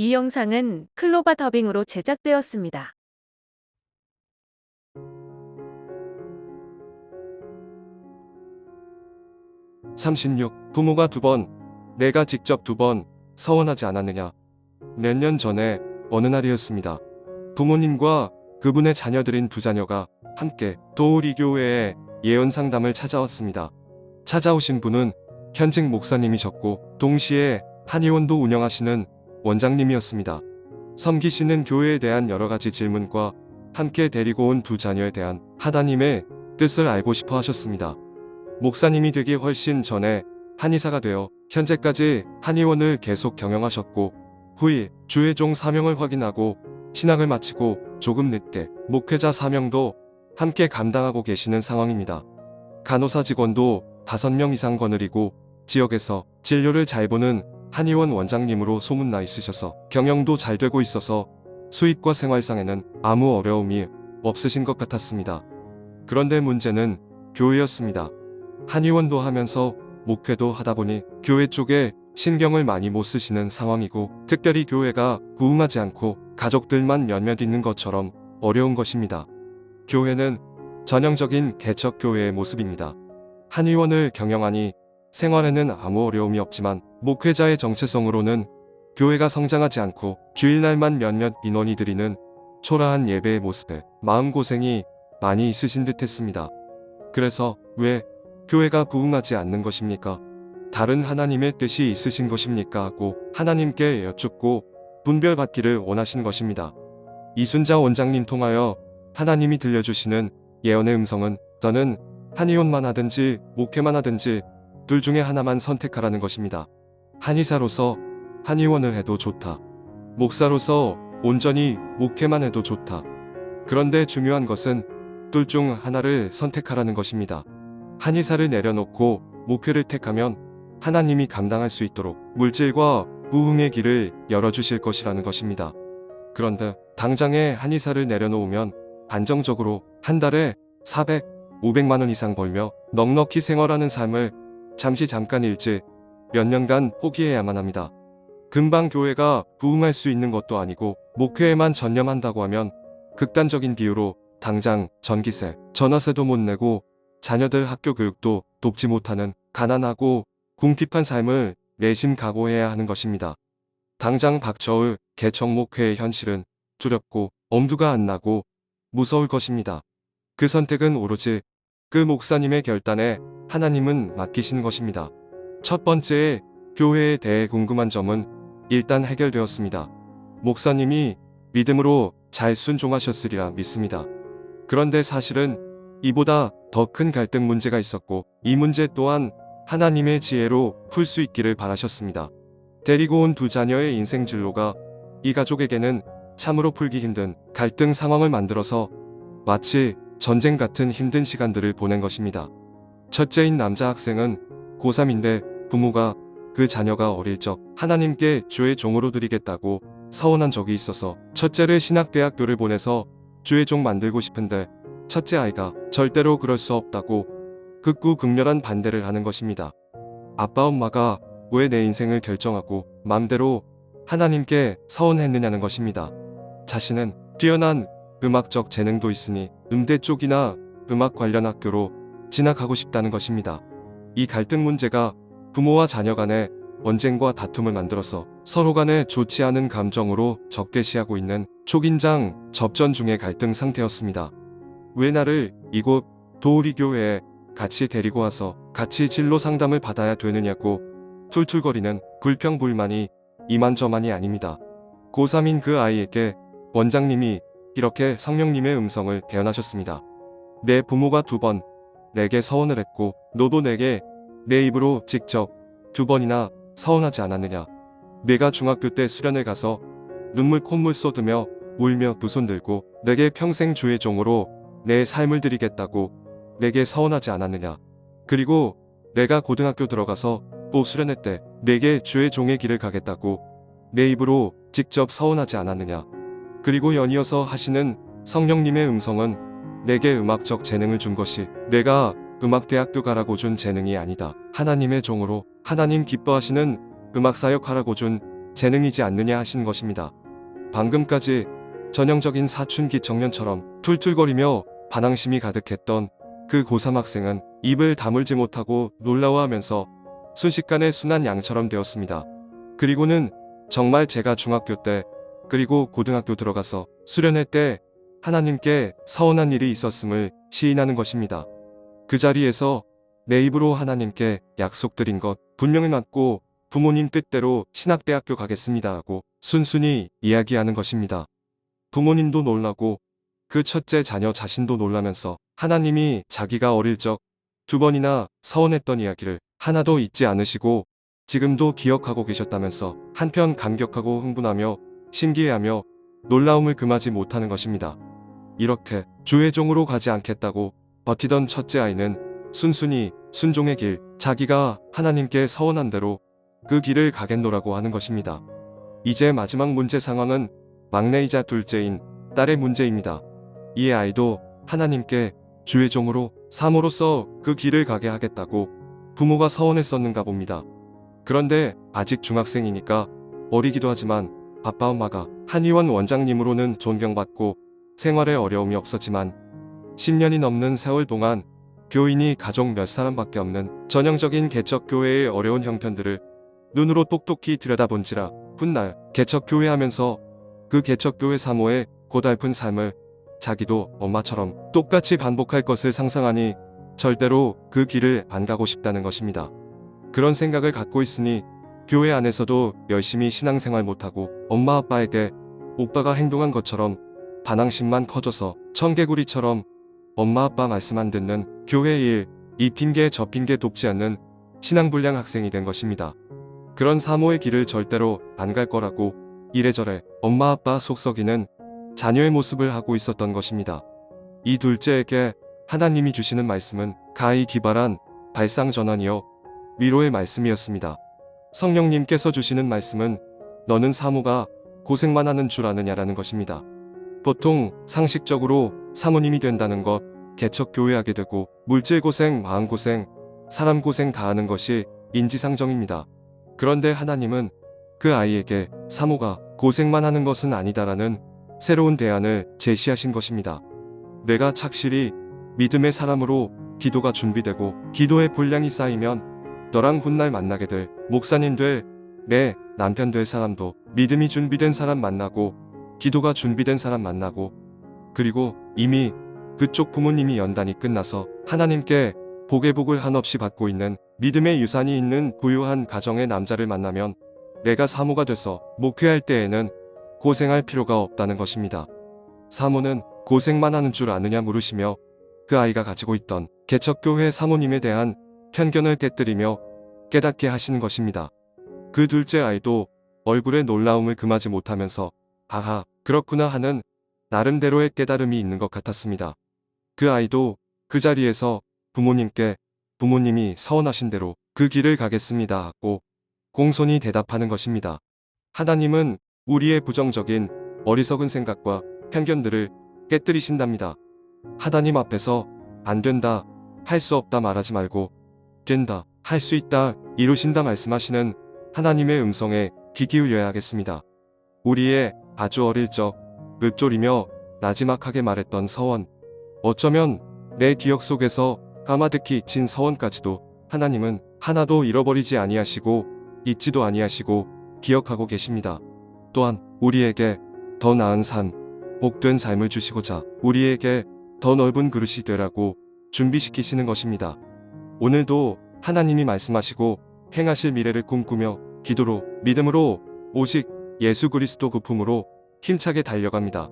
이 영상은 클로바 더빙으로 제작되었습니다. 36. 부모가 2번, 내가 직접 2번 서원하지 않았느냐. 몇 년 전에 어느 날이었습니다. 부모님과 그분의 자녀들인 2자녀가 함께 도우리교회에 예언상담을 찾아왔습니다. 찾아오신 분은 현직 목사님이셨고 동시에 한의원도 운영하시는 원장님이었습니다. 섬기시는 교회에 대한 여러가지 질문과 함께 데리고 온 2자녀에 대한 하나님의 뜻을 알고 싶어 하셨습니다. 목사님이 되기 훨씬 전에 한의사가 되어 현재까지 한의원을 계속 경영하셨고 후일 주의종 사명을 확인하고 신학을 마치고 조금 늦게 목회자 사명도 함께 감당하고 계시는 상황입니다. 간호사 직원도 5명 이상 거느리고 지역에서 진료를 잘 보는 한의원 원장님으로 소문나 있으셔서 경영도 잘 되고 있어서 수입과 생활상에는 아무 어려움이 없으신 것 같았습니다. 그런데 문제는 교회였습니다. 한의원도 하면서 목회도 하다 보니 교회 쪽에 신경을 많이 못 쓰시는 상황이고 특별히 교회가 부흥하지 않고 가족들만 몇몇 있는 것처럼 어려운 것입니다. 교회는 전형적인 개척교회의 모습입니다. 한의원을 경영하니 생활에는 아무 어려움이 없지만 목회자의 정체성으로는 교회가 성장하지 않고 주일날만 몇몇 인원이 드리는 초라한 예배의 모습에 마음고생이 많이 있으신 듯 했습니다. 그래서 왜 교회가 부흥하지 않는 것입니까? 다른 하나님의 뜻이 있으신 것입니까? 하고 하나님께 여쭙고 분별받기를 원하신 것입니다. 이순자 원장님 통하여 하나님이 들려주시는 예언의 음성은 너는 한의원만 하든지 목회만 하든지 둘 중에 하나만 선택하라는 것입니다. 한의사로서 한의원을 해도 좋다. 목사로서 온전히 목회만 해도 좋다. 그런데 중요한 것은 둘 중 하나를 선택하라는 것입니다. 한의사를 내려놓고 목회를 택하면 하나님이 감당할 수 있도록 물질과 부흥의 길을 열어주실 것이라는 것입니다. 그런데 당장에 한의사를 내려놓으면 안정적으로 한 달에 400, 500만 원 이상 벌며 넉넉히 생활하는 삶을 잠깐 일지 몇 년간 포기해야만 합니다. 금방 교회가 부흥할 수 있는 것도 아니고 목회에만 전념한다고 하면 극단적인 비유로 당장 전기세, 전화세도 못 내고 자녀들 학교 교육도 돕지 못하는 가난하고 궁핍한 삶을 내심 각오해야 하는 것입니다. 당장 박저울 개척 목회의 현실은 두렵고 엄두가 안 나고 무서울 것입니다. 그 선택은 오로지 그 목사님의 결단에 하나님은 맡기신 것입니다. 첫 번째, 교회에 대해 궁금한 점은 일단 해결되었습니다. 목사님이 믿음으로 잘 순종하셨으리라 믿습니다. 그런데 사실은 이보다 더 큰 갈등 문제가 있었고 이 문제 또한 하나님의 지혜로 풀 수 있기를 바라셨습니다. 데리고 온 2자녀의 인생 진로가 이 가족에게는 참으로 풀기 힘든 갈등 상황을 만들어서 마치 전쟁 같은 힘든 시간들을 보낸 것입니다. 첫째인 남자 학생은 고3인데 부모가 그 자녀가 어릴 적 하나님께 주의 종으로 드리겠다고 서원한 적이 있어서 첫째를 신학대학교를 보내서 주의 종 만들고 싶은데 첫째 아이가 절대로 그럴 수 없다고 극구 극렬한 반대를 하는 것입니다. 아빠 엄마가 왜 내 인생을 결정하고 맘대로 하나님께 서원했느냐는 것입니다. 자신은 뛰어난 음악적 재능도 있으니 음대 쪽이나 음악 관련 학교로 진학하고 싶다는 것입니다. 이 갈등 문제가 부모와 자녀 간의 언쟁과 다툼을 만들어서 서로 간에 좋지 않은 감정으로 적대시하고 있는 초긴장 접전 중의 갈등 상태였습니다. 왜 나를 이곳 도우리교회에 같이 데리고 와서 같이 진로 상담을 받아야 되느냐고 툴툴거리는 불평불만이 이만저만이 아닙니다. 고3인 그 아이에게 원장님이 이렇게 성령님의 음성을 대언하셨습니다. 내 부모가 2번 내게 서원을 했고 너도 내게 내 입으로 직접 2번이나 서원하지 않았느냐. 내가 중학교 때 수련회 가서 눈물 콧물 쏟으며 울며 2손 들고 내게 평생 주의 종으로 내 삶을 드리겠다고 내게 서원하지 않았느냐. 그리고 내가 고등학교 들어가서 또 수련회 때 내게 주의 종의 길을 가겠다고 내 입으로 직접 서원하지 않았느냐. 그리고 연이어서 하시는 성령님의 음성은 내게 음악적 재능을 준 것이 내가 음악대학교 가라고 준 재능이 아니다. 하나님의 종으로 하나님 기뻐하시는 음악사역하라고 준 재능이지 않느냐 하신 것입니다. 방금까지 전형적인 사춘기 청년처럼 툴툴거리며 반항심이 가득했던 그 고3 학생은 입을 다물지 못하고 놀라워하면서 순식간에 순한 양처럼 되었습니다. 그리고는 정말 제가 중학교 때 그리고 고등학교 들어가서 수련회 때 하나님께 서운한 일이 있었음을 시인하는 것입니다. 그 자리에서 내 입으로 하나님께 약속드린 것 분명히 맞고 부모님 뜻대로 신학대학교 가겠습니다 하고 순순히 이야기하는 것입니다. 부모님도 놀라고 그 첫째 자녀 자신도 놀라면서 하나님이 자기가 어릴 적 2번이나 서원했던 이야기를 하나도 잊지 않으시고 지금도 기억하고 계셨다면서 한편 감격하고 흥분하며 신기해하며 놀라움을 금하지 못하는 것입니다. 이렇게 주의 종으로 가지 않겠다고 버티던 첫째 아이는 순순히 순종의 길, 자기가 하나님께 서원한 대로 그 길을 가겠노라고 하는 것입니다. 이제 마지막 문제 상황은 막내이자 둘째인 딸의 문제입니다. 이 아이도 하나님께 주의 종으로 사모로서 그 길을 가게 하겠다고 부모가 서원했었는가 봅니다. 그런데 아직 중학생이니까 어리기도 하지만 아빠 엄마가 한의원 원장님으로는 존경받고 생활에 어려움이 없었지만 10년이 넘는 세월 동안 교인이 가족 몇 사람밖에 없는 전형적인 개척교회의 어려운 형편들을 눈으로 똑똑히 들여다본지라 훗날 개척교회 하면서 그 개척교회 사모의 고달픈 삶을 자기도 엄마처럼 똑같이 반복할 것을 상상하니 절대로 그 길을 안 가고 싶다는 것입니다. 그런 생각을 갖고 있으니 교회 안에서도 열심히 신앙생활 못하고 엄마 아빠에게 오빠가 행동한 것처럼 반항심만 커져서 청개구리처럼 엄마 아빠 말씀 안 듣는 교회 일, 이 핑계 저 핑계 돕지 않는 신앙불량 학생이 된 것입니다. 그런 사모의 길을 절대로 안 갈 거라고 이래저래 엄마 아빠 속썩이는 자녀의 모습을 하고 있었던 것입니다. 이 둘째에게 하나님이 주시는 말씀은 가히 기발한 발상전환이요 위로의 말씀이었습니다. 성령님께서 주시는 말씀은 너는 사모가 고생만 하는 줄 아느냐라는 것입니다. 보통 상식적으로 사모님이 된다는 것, 개척교회하게 되고 물질고생, 마음고생, 사람고생 다 하는 것이 인지상정입니다. 그런데 하나님은 그 아이에게 사모가 고생만 하는 것은 아니다라는 새로운 대안을 제시하신 것입니다. 내가 착실히 믿음의 사람으로 기도가 준비되고 기도의 분량이 쌓이면 너랑 훗날 만나게 될 목사님 될 내 남편 될 사람도 믿음이 준비된 사람 만나고 기도가 준비된 사람 만나고 그리고 이미 그쪽 부모님이 연단이 끝나서 하나님께 복의 복을 한없이 받고 있는 믿음의 유산이 있는 부유한 가정의 남자를 만나면 내가 사모가 돼서 목회할 때에는 고생할 필요가 없다는 것입니다. 사모는 고생만 하는 줄 아느냐 물으시며 그 아이가 가지고 있던 개척교회 사모님에 대한 편견을 깨뜨리며 깨닫게 하시는 것입니다. 그 둘째 아이도 얼굴에 놀라움을 금하지 못하면서 아하 그렇구나 하는 나름대로의 깨달음이 있는 것 같았습니다. 그 아이도 그 자리에서 부모님께 부모님이 서원하신 대로 그 길을 가겠습니다 하고 공손히 대답하는 것입니다. 하나님은 우리의 부정적인 어리석은 생각과 편견들을 깨뜨리신답니다. 하나님 앞에서 안 된다, 할 수 없다 말하지 말고 된다, 할 수 있다, 이루신다 말씀하시는 하나님의 음성에 귀 기울여야 하겠습니다. 우리의 아주 어릴 적 읊조리며 나지막하게 말했던 서원, 어쩌면 내 기억 속에서 까마득히 잊힌 서원까지도 하나님은 하나도 잃어버리지 아니하시고 잊지도 아니하시고 기억하고 계십니다. 또한 우리에게 더 나은 삶, 복된 삶을 주시고자 우리에게 더 넓은 그릇이 되라고 준비시키시는 것입니다. 오늘도 하나님이 말씀하시고 행하실 미래를 꿈꾸며 기도로 믿음으로 오직 예수 그리스도 그 품으로 힘차게 달려갑니다.